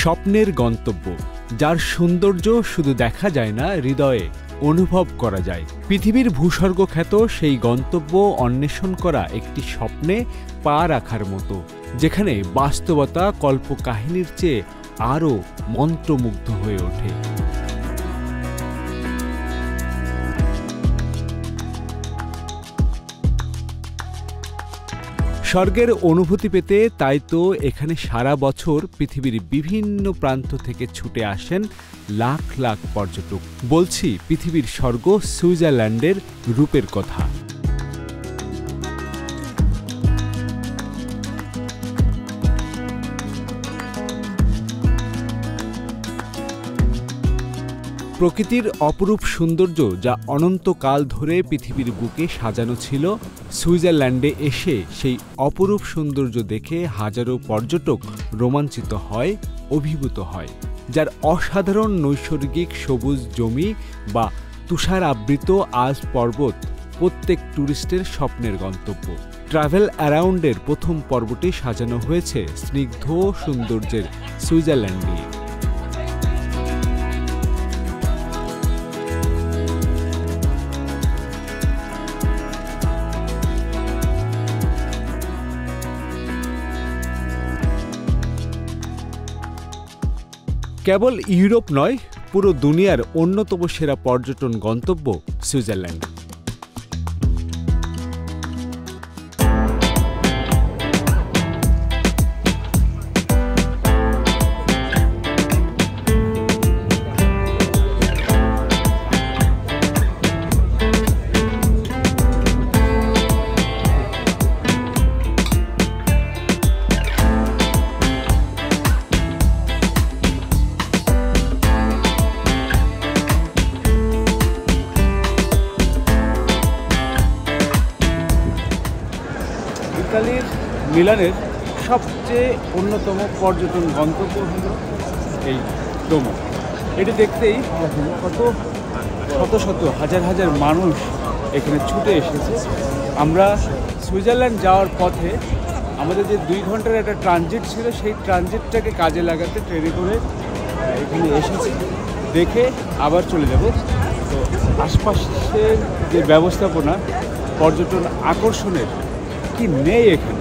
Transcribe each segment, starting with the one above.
স্বপ্নের গন্তব্য, যার সৌন্দর্য শুধু দেখা যায় না, হৃদয়ে অনুভব করা যায়। পৃথিবীর ভূস্বর্গ খ্যাত সেই গন্তব্য অন্বেষণ করা একটি স্বপ্নে পা রাখার মতো, যেখানে বাস্তবতা কল্পকাহিনীর চেয়ে আরও মন্ত্রমুগ্ধ হয়ে ওঠে। স্বর্গের অনুভূতি পেতে তাই তো এখানে সারা বছর পৃথিবীর বিভিন্ন প্রান্ত থেকে ছুটে আসেন লাখ লাখ পর্যটক। বলছি পৃথিবীর স্বর্গ সুইজারল্যান্ডের রূপের কথা। প্রকৃতির অপরূপ সৌন্দর্য যা অনন্তকাল ধরে পৃথিবীর বুকে সাজানো ছিল, সুইজারল্যান্ডে এসে সেই অপরূপ সৌন্দর্য দেখে হাজারো পর্যটক রোমাঞ্চিত হয়, অভিভূত হয়। যার অসাধারণ নৈসর্গিক সবুজ জমি বা তুষার আবৃত আল্পস পর্বত প্রত্যেক ট্যুরিস্টের স্বপ্নের গন্তব্য। ট্রাভেল অ্যারাউন্ডের প্রথম পর্বটি সাজানো হয়েছে স্নিগ্ধ সৌন্দর্যের সুইজারল্যান্ড নিয়ে। কেবল ইউরোপ নয়, পুরো দুনিয়ার অন্যতম সেরা পর্যটন গন্তব্য সুইজারল্যান্ড। ইতালির মিলানের সবচেয়ে অন্যতম পর্যটন গন্তব্য হল এই ডোমো। এটি দেখতেই শত শত হাজার হাজার মানুষ এখানে ছুটে এসেছে। আমরা সুইজারল্যান্ড যাওয়ার পথে আমাদের যে 2 ঘন্টার একটা ট্রানজিট ছিল, সেই ট্রানজিটটাকে কাজে লাগাতে ট্রেনে করে এখানে এসেছি, দেখে আবার চলে যাব। তো আশপাশের যে ব্যবস্থাপনা, পর্যটন আকর্ষণের কি নেই এখানে।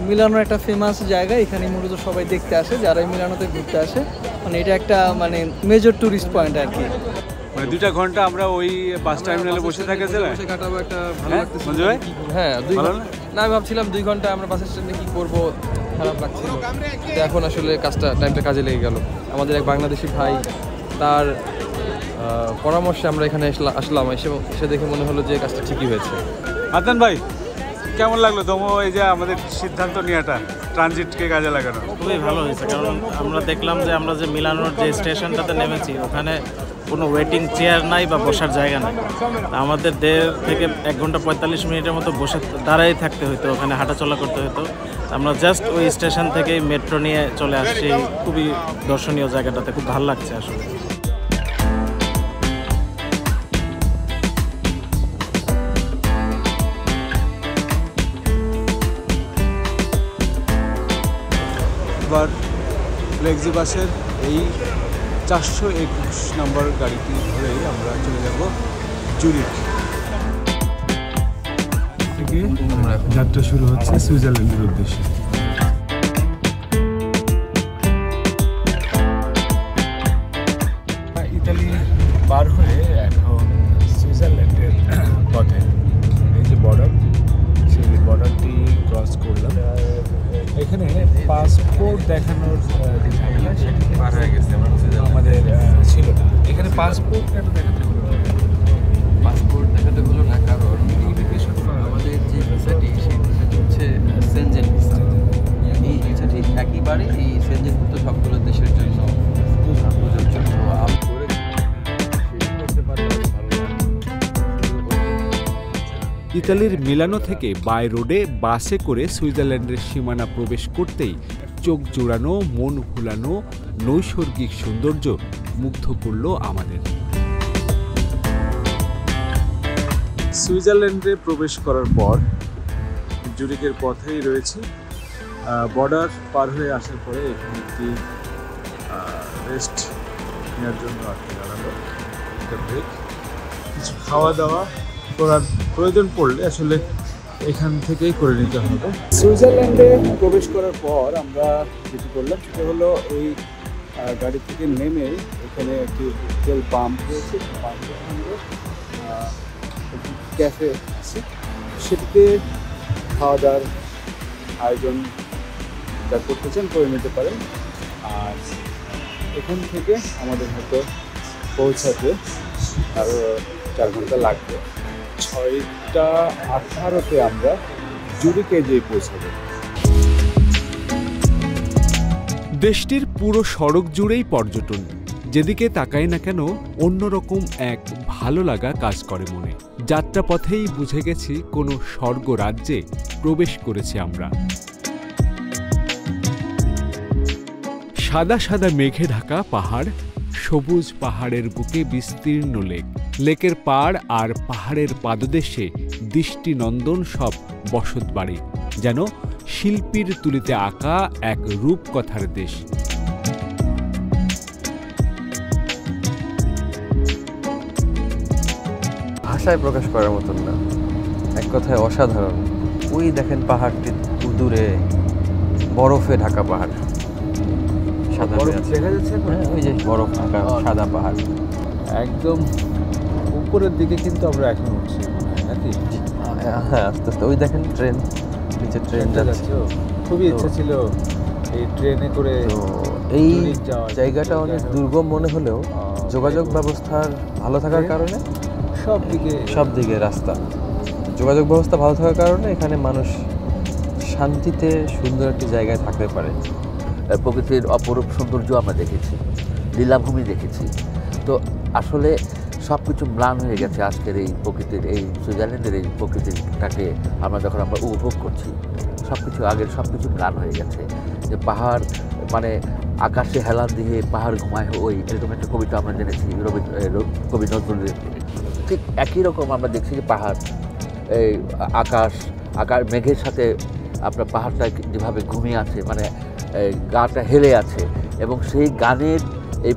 মিলানো একটা ফেমাস জায়গা, এখানে মূলত সবাই দেখতে আসে, যারা মিলানোতে ঘুরতে আসে। মানে এটা একটা মেজর টুরিস্ট পয়েন্ট আর কি। মানে 2টা ঘন্টা আমরা ওই বাস টার্মিনালে বসে থাকে বসে কাটাবো, একটা ভালো লাগতেছে। মঞ্জু ভাই, হ্যাঁ 2 ঘন্টা না, আমি ভাবছিলাম 2 ঘন্টা আমরা বাস স্ট্যান্ডে কি করবো, খারাপ লাগছিল। তো এখন আসলে টাইমটা কাজে লেগে গেল। আমাদের এক বাংলাদেশি ভাই, তার পরামর্শে আমরা এখানে আসলাম। এসে দেখে মনে হলো যে কাজটা ঠিকই হয়েছে। আদনান ভাই, কেমন লাগলো ডোমো এই যে আমাদের সিদ্ধান্ত নেওয়াটা ট্রানজিটকে কাজে লাগানো? খুবই ভালো হয়েছে, কারণ আমরা দেখলাম যে আমরা যে মিলানোর যে স্টেশনটাতে নেমেছি, ওখানে কোনো ওয়েটিং চেয়ার নাই বা বসার জায়গা নাই। আমাদের 1.5 থেকে 1 ঘন্টা 45 মিনিটের মতো বসে দাঁড়াই থাকতে হতো, ওখানে হাঁটাচলা করতে হতো। আমরা জাস্ট ওই স্টেশন থেকেই মেট্রো নিয়ে চলে আসছি। খুবই দর্শনীয় জায়গাটাতে, খুব ভালো লাগছে আসলে। এবার ফ্লেক্সিবাসের এই 421 নম্বর গাড়িটি ধরেই আমরা চলে যাব জুরিখ থেকে। যাত্রা শুরু হচ্ছে সুইজারল্যান্ডের উদ্দেশ্যে। ইতালি পার হয়ে এখন সুইজারল্যান্ডের পথে এই যে বর্ডার, সেই বর্ডারটি ক্রস করলাম। এখানে পাসপোর্ট দেখানোর যে ঝামেলা, সেটি পার হয়ে গেছে, আমাদের ছিল না। এখানে পাসপোর্ট কেন দেখাতে হলো? পাসপোর্ট দেখাতে হলো না, কারণ আমাদের যে ভিসাটি, সেই ভিসাটি হচ্ছে সেনজেন ভিসা। এই ভিসাটি একেবারে এই সেনজেনভুক্ত সবগুলো দেশের জন্য প্রযোজ্য। ইতালির মিলানো থেকে বাই রোডে বাসে করে সুইজারল্যান্ডের সীমানা প্রবেশ করতেই চোখ জোড়ানো, মন ভুলানো নৈসর্গিক সৌন্দর্য মুগ্ধ করল আমাদের। সুইজারল্যান্ডে প্রবেশ করার পর জুরিখের পথেই রয়েছে। বর্ডার পার হয়ে আসার পরে এখানে একটি রেস্ট নেওয়ার জন্য আর কি দাঁড়ালো একটা ব্রেক। কিছু খাওয়া দাওয়া করার প্রয়োজন পড়লে আসলে এখান থেকেই করে নিতে হবে। সুইজারল্যান্ডে প্রবেশ করার পর আমরা যেটি করলাম সেটা হলো এই গাড়ি থেকে নেমে এখানে একটি তেল পাম্প রয়েছে, পাম্পের সঙ্গে ক্যাফে আছে, সেটিতে খাওয়া দাওয়ার আয়োজন যা করতে চান করে নিতে পারেন। আর এখান থেকে আমাদের হয়তো পৌঁছাতে আরও 4 ঘন্টা লাগবে। 6:18-তে আমরা জুরিকে যেয়ে পৌঁছাবো। দেশটির পুরো সড়ক জুড়েই পর্যটন, যেদিকে তাকাই না কেন অন্যরকম এক ভালো লাগা কাজ করে মনে। যাত্রাপথেই বুঝে গেছি কোনো স্বর্গ রাজ্যে প্রবেশ করেছি আমরা। সাদা সাদা মেঘে ঢাকা পাহাড়, সবুজ পাহাড়ের বুকে বিস্তীর্ণ লেক, লেকের পাড় আর পাহাড়ের পাদদেশে দৃষ্টিনন্দন সব বসতবাড়ি, যেন শিল্পীর তুলিতে আঁকা এক রূপকথার দেশ। ভাষায় প্রকাশ করার মতন না, এক কথায় অসাধারণ। ওই দেখেন পাহাড়টি দূরে, বরফে ঢাকা পাহাড়, সাদা দেখা যাচ্ছে ওই যে বরফ ঢাকা সাদা পাহাড় একদম উপরের দিকে, কিন্তু আমরা এখন উঠছি নাকি? হ্যাঁ, আস্তে আস্তে ওই দেখেন ট্রেন, নিচে ট্রেন যাচ্ছে। খুবই ইচ্ছা ছিল এই ট্রেনে করে। এই জায়গাটা অনেক দুর্গম মনে হলেও যোগাযোগ ব্যবস্থার ভালো থাকার কারণে সব দিকে রাস্তা, যোগাযোগ ব্যবস্থা ভালো থাকার কারণে এখানে মানুষ শান্তিতে সুন্দর একটি জায়গায় থাকতে পারে। প্রকৃতির অপরূপ সৌন্দর্য আমরা দেখেছি, লীলাভূমি দেখেছি। তো আসলে সব কিছু ম্লান হয়ে গেছে আজকের এই প্রকৃতির, এই সুইজারল্যান্ডের এই প্রকৃতিটাকে আমরা যখন উপভোগ করছি, আগের সব কিছু ম্লান হয়ে গেছে। যে পাহাড় মানে আকাশে হেলান দিয়ে পাহাড় ঘুমায়, ওই এরকম একটা কবিতা আমরা জেনেছি কবি নজরুলের। ঠিক একই রকম আমরা দেখছি যে পাহাড়, এই আকাশ মেঘের সাথে আপনার পাহাড়টা যেভাবে ঘুমিয়ে আছে, মানে গাটা হেলে আছে, এবং সেই গানের এই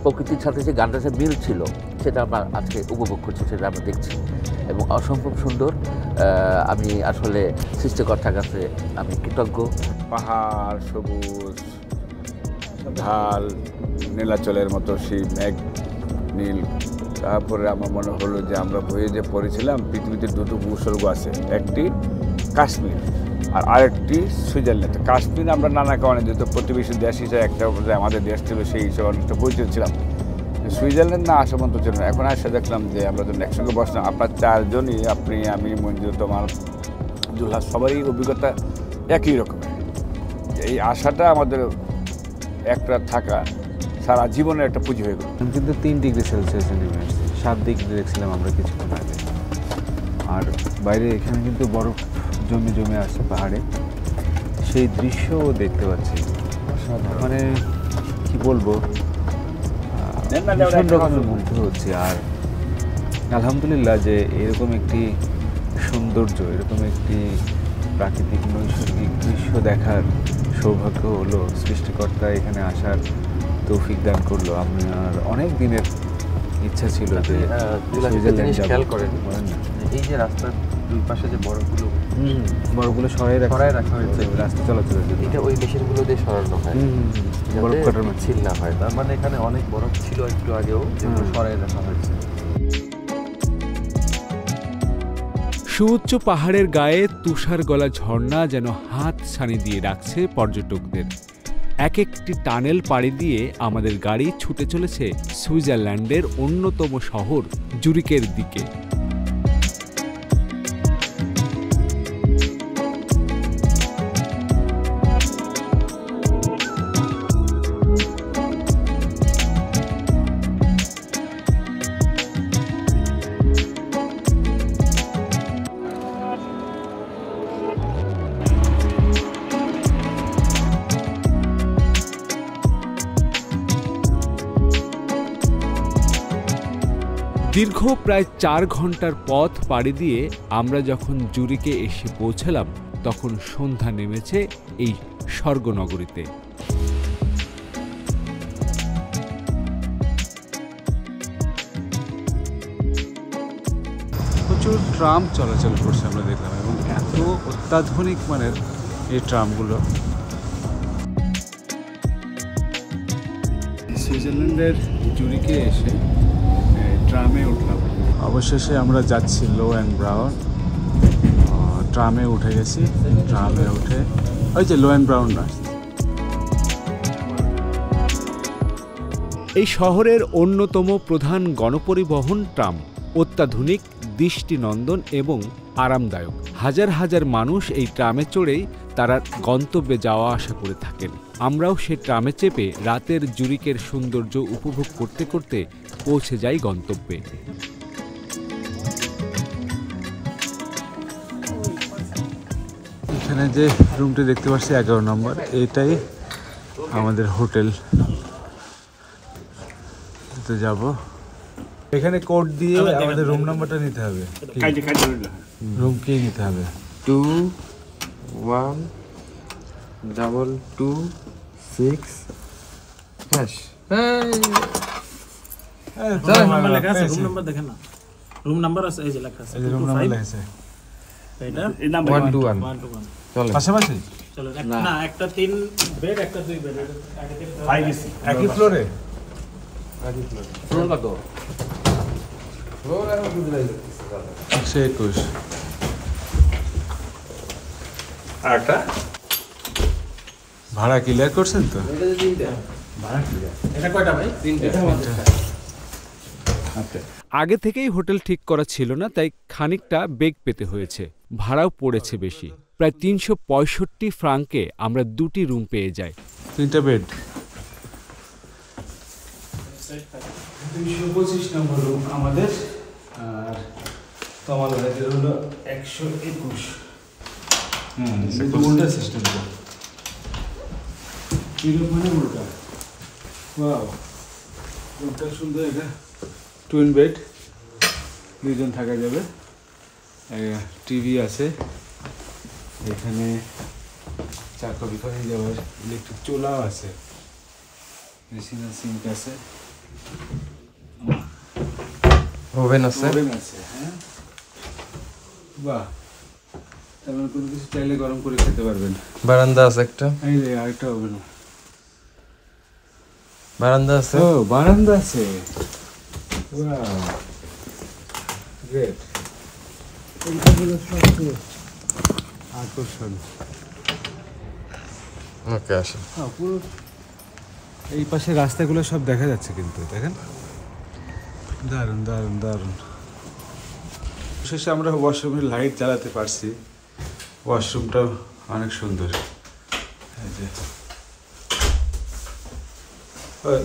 প্রকৃতির সাথে যে গানটা যে মিল ছিল সেটা আমরা আজকে উপভোগ করছি, সেটা আমরা দেখছি, এবং অসম্ভব সুন্দর। আমি আসলে সৃষ্টিকর্তার কাছে আমি কৃতজ্ঞ। পাহাড়, সবুজ ঢাল, নীলাচলের মতো সেই মেঘ নীল। তারপরে আমার মনে হলো যে আমরা বইয়ে যে পড়েছিলাম পৃথিবীতে 2টো ভূস্বর্গ আছে, একটি কাশ্মীর আর আরেকটি সুইজারল্যান্ড। কাশ্মীর আমরা নানা কারণে যেহেতু প্রতিবেশী দেশ হিসেবে একটা আমাদের দেশ ছিল, সেই হিসেবে অনেকটা পরিচিত ছিলাম। সুইজারল্যান্ড না আসা পর্যন্ত ছিল না। এখন এসে দেখলাম যে আমরা যখন একসঙ্গে বসলাম, আপনার 4 জনই, আপনি, আমি, মঞ্জু, তোমার, জুলহাস, সবারই অভিজ্ঞতা একই রকমের। এই আশাটা আমাদের একটা থাকা সারা জীবনের একটা পুঁজি হয়ে গেল। কিন্তু 3 ডিগ্রি সেলসিয়াসে নেমে আসছে, 7 ডিগ্রি দেখছিলাম আমরা কিছুক্ষণ আগে। আর বাইরে এখানে কিন্তু বরফ জমে আসছে পাহাড়ে, সেই দৃশ্যও দেখতে পাচ্ছি। মানে কি বলবো, ভীষণ রকমের মুগ্ধ হচ্ছে। আর আলহামদুলিল্লাহ যে এরকম একটি সৌন্দর্য, এরকম একটি প্রাকৃতিক নৈসর্গিক দৃশ্য দেখার সৌভাগ্য হলো, সৃষ্টিকর্তা এখানে আসার তৌফিক দান করলো। আমার অনেক দিনের ইচ্ছা ছিল যে সুইজারল্যান্ড খেয়াল করেন, এই যে রাস্তার দুই পাশে যে বরফগুলো সরাই রাখা হয়েছে রাস্তা চলাচলের জন্য, এটা ওই মেশিনগুলো দিয়ে সরানো হয়, বরফ কাটার ছিল না হয়। তার মানে এখানে অনেক বরফ ছিল একটু আগেও, যেগুলো সরাই রাখা হয়েছে। সুউচ্চ পাহাড়ের গায়ে তুষার গলা ঝর্ণা যেন হাত ছানি দিয়ে রাখছে পর্যটকদের। এক একটি টানেল পাড়ি দিয়ে আমাদের গাড়ি ছুটে চলেছে সুইজারল্যান্ডের অন্যতম শহর জুরিকের দিকে। দীর্ঘ প্রায় 4 ঘন্টার পথ পাড়ি দিয়ে আমরা যখন জুরিকে এসে পৌঁছালাম, তখন সন্ধ্যা নেমেছে এই স্বর্গনগরীতে। প্রচুর ট্রাম চলাচল করছে আমরা দেখলাম, এবং এত অত্যাধুনিক মানের এই ট্রামগুলো। সুইজারল্যান্ডের জুরিকে এসে ট্রামে উঠলাম। অবশেষে আমরা যাচ্ছি লো অ্যান্ড ব্রাউন। ট্রামে উঠে গেছি, ট্রামে উঠে ওই যে লো অ্যান্ড ব্রাউন রাস্তা। এই শহরের অন্যতম প্রধান গণপরিবহন ট্রাম। অত্যাধুনিক, দৃষ্টিনন্দন এবং আরামদায়ক। হাজার হাজার মানুষ এই ট্রামে চড়েই তারা গন্তব্যে যাওয়া আসা করে থাকেন। আমরাও সেই ট্রামে চেপে রাতের জুরিকের সৌন্দর্য উপভোগ করতে করতে পৌঁছে যাই গন্তব্যে। এখানে যে রুমটি দেখতে পাচ্ছি 11 নম্বর, এইটাই আমাদের হোটেল। যাব এখানে কোড দিয়ে আমাদের রুম নাম্বারটা নিতে হবে, রুম কি নিতে হবে? 212226 হ্যাশ। রুম নাম্বার লেখা আছে, রুম নাম্বার দেখেন না, রুম নাম্বার আছে, এই যে লেখা আছে, এই যে রুম নাম্বার লেখা আছে, এটা 121 চলো পাশাপাশি। চলো না, একটা 3 বেড, একটা 2 বেড, 5 এসি একই ফ্লোরে। ফ্লোর কত? ফ্লোর আর বুঝতে লাগছে 121। আরেকটা ভাড়া ক্লিয়ার করছেন তো? এটা যে তিনটা ভাড়া ক্লিয়ার। এটা কয়টা ভাই? তিনটা। আচ্ছা, আগে থেকেই হোটেল ঠিক করা ছিল না, তাই খানিকটা বেগ পেতে হয়েছে। ভাড়াও পড়েছে বেশি, প্রায় 365 ফ্রাঙ্কে আমরা 2টি রুম পেয়ে যাই। 3টা বেড। 225 নম্বর রুম আমাদের, আর তোমার ভাইদের হলো 121। কিন্তু উল্টা সিস্টেম তো, এরকম মানে উল্টা। ওয়াও, রুমটা সুন্দর। এটা টুইন বেড, 2 জন থাকা যাবে। টিভি আছে এখানে, চা কফি খাওয়া যাওয়ার ইলেকট্রিক চুলাও আছে, মেশিনের সিঙ্ক আছে, ওভেন আছে। ওভেন আছে। হ্যাঁ, বাহ, তারপরে কোনো কিছু চাইলে গরম করে খেতে পারবেন। বারান্দা আছে একটা। এই যে আরেকটা ওভেন, বারান্দা আছে। ও বারান্দা আছে। Wow, great. এইটা হলো সবচেয়ে আকর্ষণ। ওকে আসে। পুরো এই পাশে রাস্তাগুলো সব দেখা যাচ্ছে, কিন্তু দেখেন, দারুণ দারুণ দারুণ। শেষে আমরা ওয়াশরুমের লাইট জ্বালাতে পারছি। ওয়াশরুমটাও অনেক সুন্দর। এই যে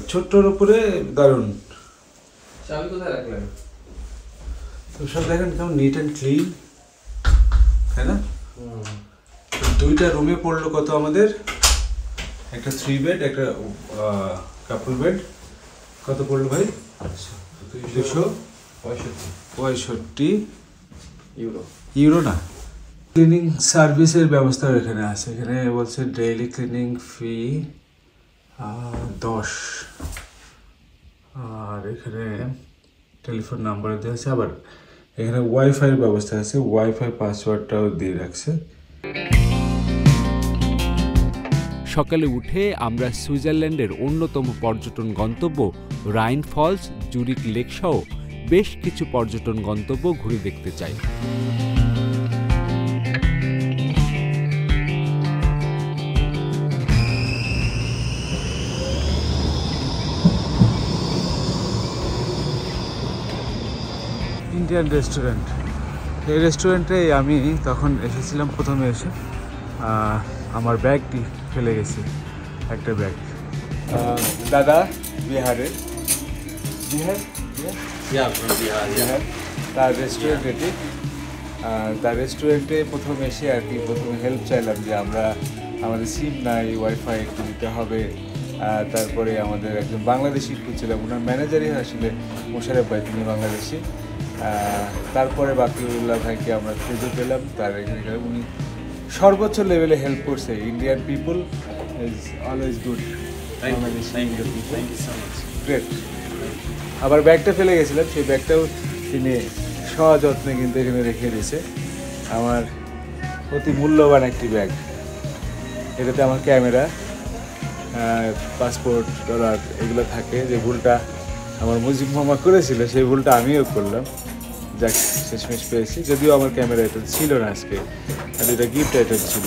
ছোট্টর উপরে দারুণ। চাবি কোথায় রাখলেন? তো সব দেখেন কেমন নিট অ্যান্ড ক্লিন, তাই না? 2টা রুমে পড়লো কত আমাদের? একটা 3 বেড, একটা কাপল বেড। কত পড়লো ভাই? 265 ইউরো না। ক্লিনিং সার্ভিসের ব্যবস্থা এখানে আছে। এখানে বলছে ডেইলি ক্লিনিং ফি 10, আর এখানে টেলিফোন নাম্বার দেওয়া আছে। আবার এখানে ওয়াইফাইয়ের ব্যবস্থা আছে, ওয়াইফাই পাসওয়ার্ডটাও দিয়ে রাখছে। সকালে উঠে আমরা সুইজারল্যান্ডের অন্যতম পর্যটন গন্তব্য রাইন ফলস, জুরিক লেক সহ বেশ কিছু পর্যটন গন্তব্য ঘুরে দেখতে চাই। Indian restaurant. এই রেস্টুরেন্টে আমি তখন এসেছিলাম প্রথমে এসে, আমার ব্যাগটি ফেলে গেছি, একটা ব্যাগ। দাদা বিহারের, বিহার তার রেস্টুরেন্ট এটি। তার রেস্টুরেন্টে প্রথম এসে আর কি প্রথমে হেল্প চাইলাম যে আমরা আমাদের সিম নাই, ওয়াইফাই একটু দিতে হবে। তারপরে আমাদের একজন বাংলাদেশি খুঁজছিলাম, ওনার ম্যানেজারই আসলে মোশারফ ভাই, তিনি বাংলাদেশি। তারপরে বাকিউল্লাহ ভাইকে আমরা খুঁজে পেলাম। তার এখানে উনি সর্বোচ্চ লেভেলে হেল্প করছে। Indian people is always good. Great. আবার ব্যাগটা ফেলে গেছিলাম, সেই ব্যাগটাও তিনি সযত্নে কিন্তু এখানে রেখে দিয়েছে আমার অতি মূল্যবান একটি ব্যাগ। এটাতে আমার ক্যামেরা, পাসপোর্ট, ডলার এগুলো থাকে। যে ভুলটা আমার মুজিব মামা করেছিল সেই ভুলটা আমিও করলাম। যাক, শেষমেশ পেয়েছি। যদিও আমার ক্যামেরা এটা ছিল না আজকে, আর এটা গিফট আইটেম ছিল।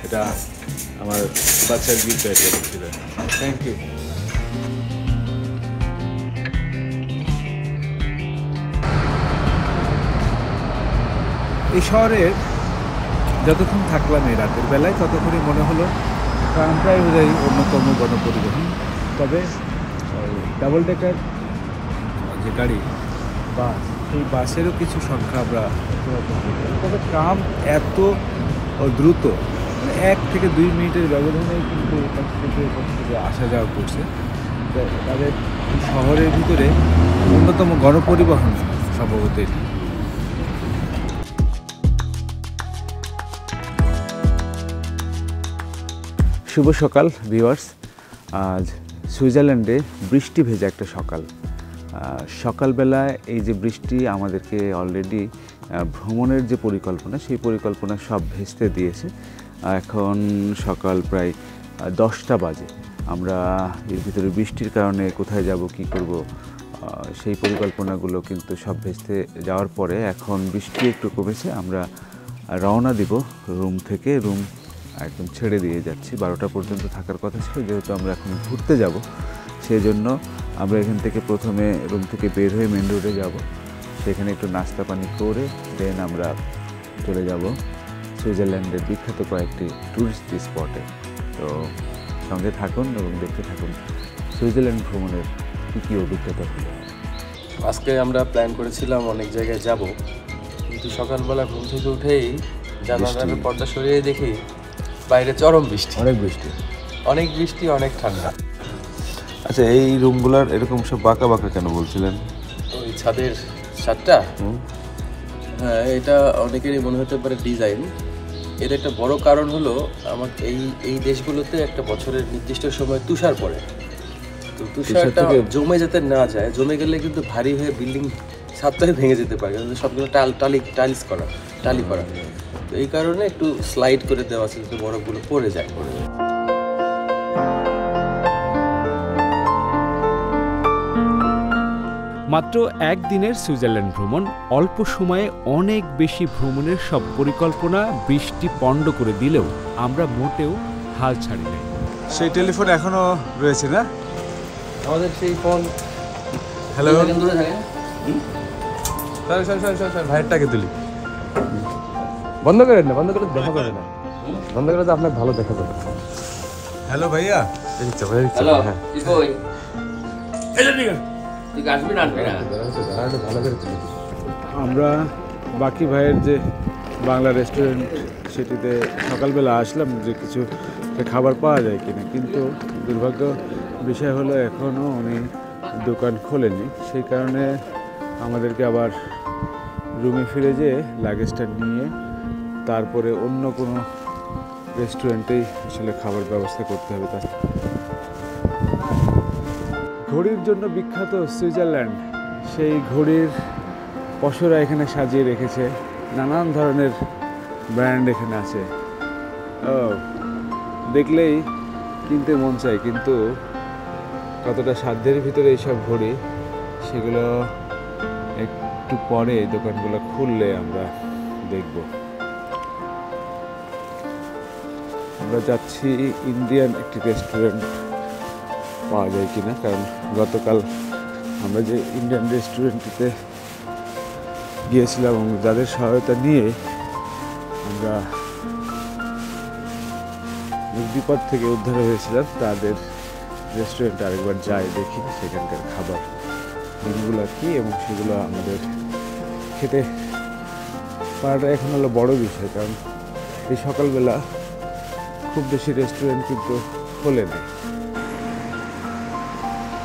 এটা আমার বাচ্চার গিফট আইটেম ছিল। Thank you. এই শহরের যতক্ষণ থাকলাম এই রাতের বেলায় ততক্ষণই মনে হলো ট্রামটাই বোধহয় অন্যতম গণপরিবহন। তবে ডাবল ডেকার যে গাড়ি, বাস, সেই বাসেরও কিছু সংখ্যা আমরা তবে ট্রাম এত দ্রুত, মানে 1 থেকে 2 মিনিটের ব্যবধানেই কিন্তু এখান থেকে আসা যাওয়া করছে। তাদের শহরের ভিতরে অন্যতম গণপরিবহন সম্ভবত এটি। শুভ সকাল ভিউয়ার্স। আজ সুইজারল্যান্ডে বৃষ্টি ভেজা একটা সকাল। সকালবেলায় এই যে বৃষ্টি আমাদেরকে অলরেডি ভ্রমণের যে পরিকল্পনা, সেই পরিকল্পনা সব ভেস্তে দিয়েছে। এখন সকাল প্রায় 10টা বাজে। আমরা এর ভিতরে বৃষ্টির কারণে কোথায় যাব, কি করব, সেই পরিকল্পনাগুলো কিন্তু সব ভেস্তে যাওয়ার পরে এখন বৃষ্টি একটু কমেছে। আমরা রওনা দিব রুম থেকে। রুম একদম ছেড়ে দিয়ে যাচ্ছি। 12টা পর্যন্ত থাকার কথা ছিল, যেহেতু আমরা এখন ঘুরতে যাব সেই জন্য আমরা এখান থেকে প্রথমে রুম থেকে বের হয়ে মেন রোডে যাব। সেখানে একটু নাস্তা পানি করে দেন আমরা চলে যাব সুইজারল্যান্ডের বিখ্যাত কয়েকটি ট্যুরিস্ট স্পটে। তো সঙ্গে থাকুন এবং দেখতে থাকুন সুইজারল্যান্ড ভ্রমণের কী কী অভিজ্ঞতা হলো। আজকে আমরা প্ল্যান করেছিলাম অনেক জায়গায় যাব, কিন্তু সকালবেলা ঘুম থেকে উঠেই জানালার পর্দা সরিয়ে দেখি বাইরে চরম বৃষ্টি, অনেক বৃষ্টি, অনেক ঠান্ডা। আচ্ছা, এই রুমগুলার এরকম সব বাঁকা বাঁকা কেন বলছিলেন? ওই ছাদের ছাদটা, হ্যাঁ, এটা অনেকেরই মনে হতে পারে ডিজাইন। এর একটা বড় কারণ হলো আমার এই দেশগুলোতে একটা বছরের নির্দিষ্ট সময় তুষার পড়ে। তো তুষারটা জমে যেতে না যায়, জমে গেলে কিন্তু ভারী হয়ে বিল্ডিং ছাদটাই ভেঙে যেতে পারে, সবগুলো টালি করা। তো এই কারণে একটু স্লাইড করে দেওয়া আছে যাতে বরফগুলো পড়ে যায়। মাত্র একদিনের সুইজারল্যান্ড ভ্রমণ, অল্প সময়ে অনেক বেশি ভ্রমণের সব পরিকল্পনা বৃষ্টি পণ্ড করে দিলেও আমরা মোটেও হাল ছাড়ি নাই। সেই টেলিফোন এখনো রয়েছে না? আমাদের সেই ফোন। হ্যালো, ভাইয়েরটাকে তুলি। বন্ধ করেন না, বন্ধ করে দেখা যাবে না, বন্ধ করে তো আপনার ভালো দেখা যাবে। হ্যালো ভাইয়া। আমরা বাকি ভাইয়ের যে বাংলা রেস্টুরেন্ট, সেটিতে সকালবেলা আসলাম যে কিছু খাবার পাওয়া যায় কিনা, কিন্তু দুর্ভাগ্য বিষয় হলো এখনও উনি দোকান খোলেনি। সেই কারণে আমাদেরকে আবার রুমে ফিরে যেয়ে লাগেজটা নিয়ে তারপরে অন্য কোনো রেস্টুরেন্টেই আসলে খাবার ব্যবস্থা করতে হবে। তার ঘড়ির জন্য বিখ্যাত সুইজারল্যান্ড, সেই ঘড়ির পসরা এখানে সাজিয়ে রেখেছে, নানান ধরনের ব্র্যান্ড এখানে আছে। দেখলেই কিনতে মন চায়, কিন্তু কতটা সাধ্যের ভিতরে এইসব ঘড়ি, সেগুলো একটু পরে দোকানগুলো খুললে আমরা দেখব। আমরা যাচ্ছি ইন্ডিয়ান একটি রেস্টুরেন্ট পাওয়া যায় কিনা, কারণ গতকাল আমরা যে ইন্ডিয়ান রেস্টুরেন্টটিতে গিয়েছিলাম এবং যাদের সহায়তা নিয়ে আমরা বিপদ থেকে উদ্ধার হয়েছিলাম, তাদের রেস্টুরেন্টে আরেকবার যাই, দেখি সেখানকার খাবার মেনুগুলো কী এবং সেগুলো আমাদের খেতে পারাটা এখন হলো বড় বিষয়। কারণ এই সকালবেলা খুব বেশি রেস্টুরেন্ট কিন্তু খোলে নেই।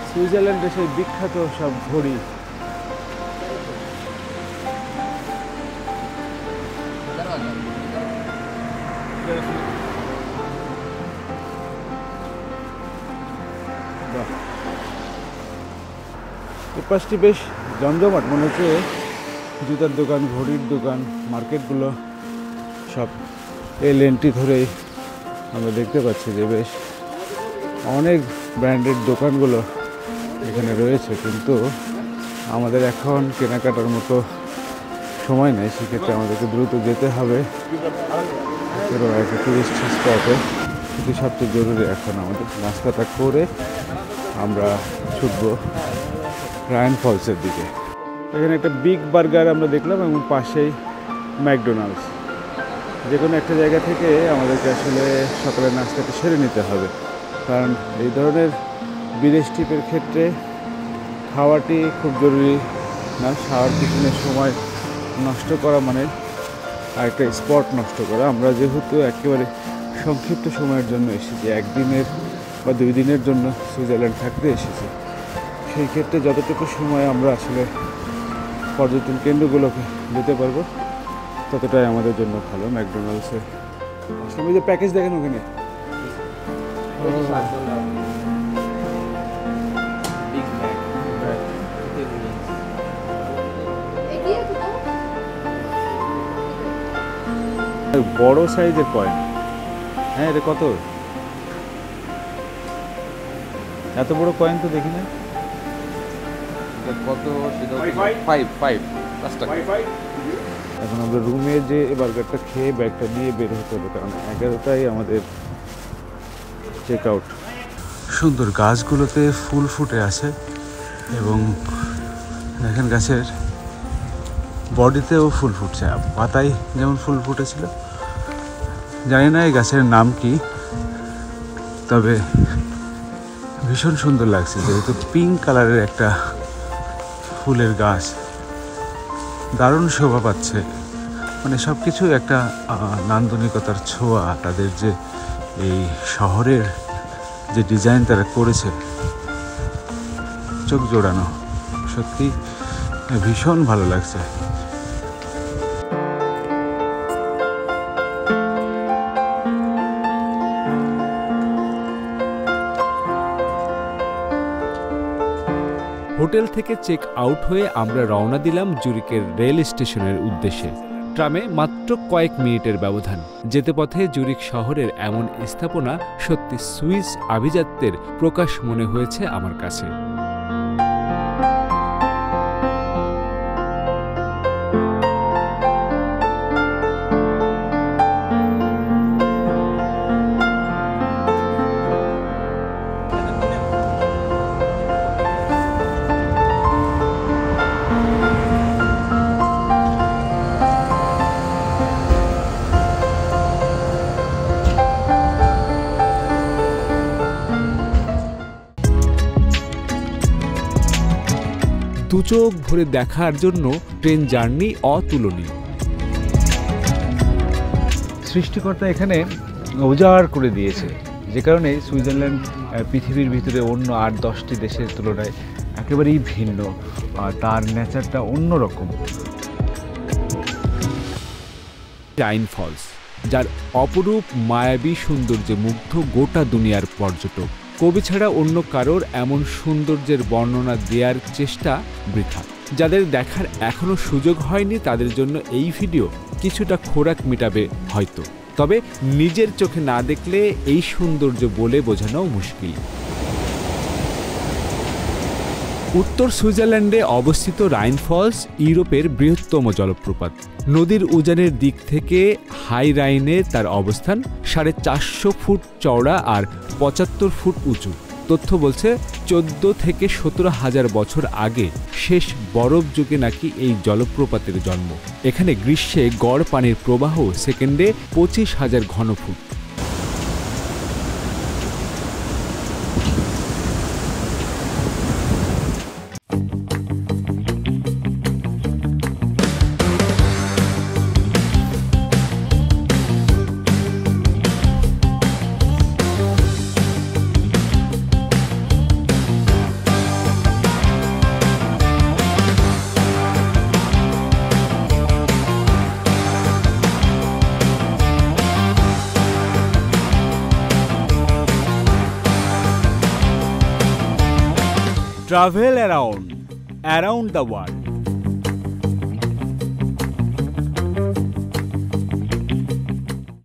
সুইজারল্যান্ডে সেই বিখ্যাত সব ঘড়ি, এই পাশটি বেশ জমজমাট, মনে হচ্ছে জুতার দোকান, ঘড়ির দোকান, মার্কেটগুলো সব এই লেনটি ধরেই আমরা দেখতে পাচ্ছি যে বেশ অনেক ব্র্যান্ডেড দোকানগুলো এখানে রয়েছে, কিন্তু আমাদের এখন কেনাকাটার মতো সময় নেই। সেক্ষেত্রে আমাদেরকে দ্রুত যেতে হবে এরকম একটা টুরিস্ট স্পটে। কিন্তু সবচেয়ে জরুরি এখন আমাদের নাস্তাটা করে আমরা ছুটব রায়ান ফলসের দিকে। এখানে একটা বিগ বার্গার আমরা দেখলাম এবং পাশেই ম্যাকডোনাল্ডস। যে কোনো একটা জায়গা থেকে আমাদেরকে আসলে সকালের নাস্তাটা সেরে নিতে হবে, কারণ এই ধরনের বিদেশ ট্রিপের ক্ষেত্রে খাওয়াটি খুব জরুরি না। খাওয়ার পিছনে সময় নষ্ট করা মানে আরেকটা স্পট নষ্ট করা। আমরা যেহেতু একেবারে সংক্ষিপ্ত সময়ের জন্য এসেছি, একদিনের বা 2 দিনের জন্য সুইজারল্যান্ড থাকতে এসেছি, সেই ক্ষেত্রে যতটুকু সময় আমরা আসলে পর্যটন কেন্দ্রগুলোকে যেতে পারবো ততটাই আমাদের জন্য ভালো। ম্যাকডোনাল্ডসে আসলে যে প্যাকেজ দেখেন ওখানে বড় সাইজের কয়েন। হ্যাঁ, এটা কত? এত বড় কয়েন তো দেখি না। কত? 5 টাকা। এখন আমরা রুমে যে বার্গারটা খেয়ে ব্যাগটা নিয়ে বের হতে হবে, কারণ 11টায় আমাদের চেক আউট। সুন্দর গাছগুলোতে ফুল ফুটে আছে এবং দেখেন গাছের বডিতেও ফুল ফুটছে, পাতায় যেমন ফুল ফুটেছিল। জানি না এই গাছের নাম কি, তবে ভীষণ সুন্দর লাগছে, যেহেতু পিঙ্ক কালারের একটা ফুলের গাছ, দারুণ শোভা পাচ্ছে। মানে সব কিছু একটা নান্দনিকতার ছোঁয়া। তাদের যে এই শহরের যে ডিজাইন তারা করেছে, চোখ জোড়ানো, সত্যি ভীষণ ভালো লাগছে। হোটেল থেকে চেক আউট হয়ে আমরা রওনা দিলাম জুরিকের রেল স্টেশনের উদ্দেশ্যে। ট্রামে মাত্র কয়েক মিনিটের ব্যবধান। যেতে পথে জুরিক শহরের এমন স্থাপনা সত্যি সুইস আভিজাত্যের প্রকাশ মনে হয়েছে আমার কাছে। দুচোখ ভরে দেখার জন্য ট্রেন জার্নি অতুলনীয়। সৃষ্টিকর্তা এখানে উজাড় করে দিয়েছে, যে কারণে সুইজারল্যান্ড পৃথিবীর ভিতরে অন্য 8-10টি দেশের তুলনায় একেবারেই ভিন্ন। তার নেচারটা অন্যরকম। রাইন ফলস, যার অপরূপ মায়াবী সৌন্দর্যে মুগ্ধ গোটা দুনিয়ার পর্যটক। কবি ছাড়া অন্য কারোর এমন সৌন্দর্যের বর্ণনা দেওয়ার চেষ্টা বৃথা। যাদের দেখার এখনো সুযোগ হয়নি তাদের জন্য এই ভিডিও কিছুটা খোরাক মেটাবে হয়তো, তবে নিজের চোখে না দেখলে এই সৌন্দর্য বলে বোঝানো মুশকিল। উত্তর সুইজারল্যান্ডে অবস্থিত রাইন ফলস ইউরোপের বৃহত্তম জলপ্রপাত। নদীর উজানের দিক থেকে হাই রাইনে তার অবস্থান 450 ফুট চওড়া আর 75 ফুট উঁচু। তথ্য বলছে 14 থেকে 17 হাজার বছর আগে শেষ বরফ যুগে নাকি এই জলপ্রপাতের জন্ম। এখানে গ্রীষ্মে গড় পানির প্রবাহ সেকেন্ডে 25,000 ঘনফুট। Travel around the world.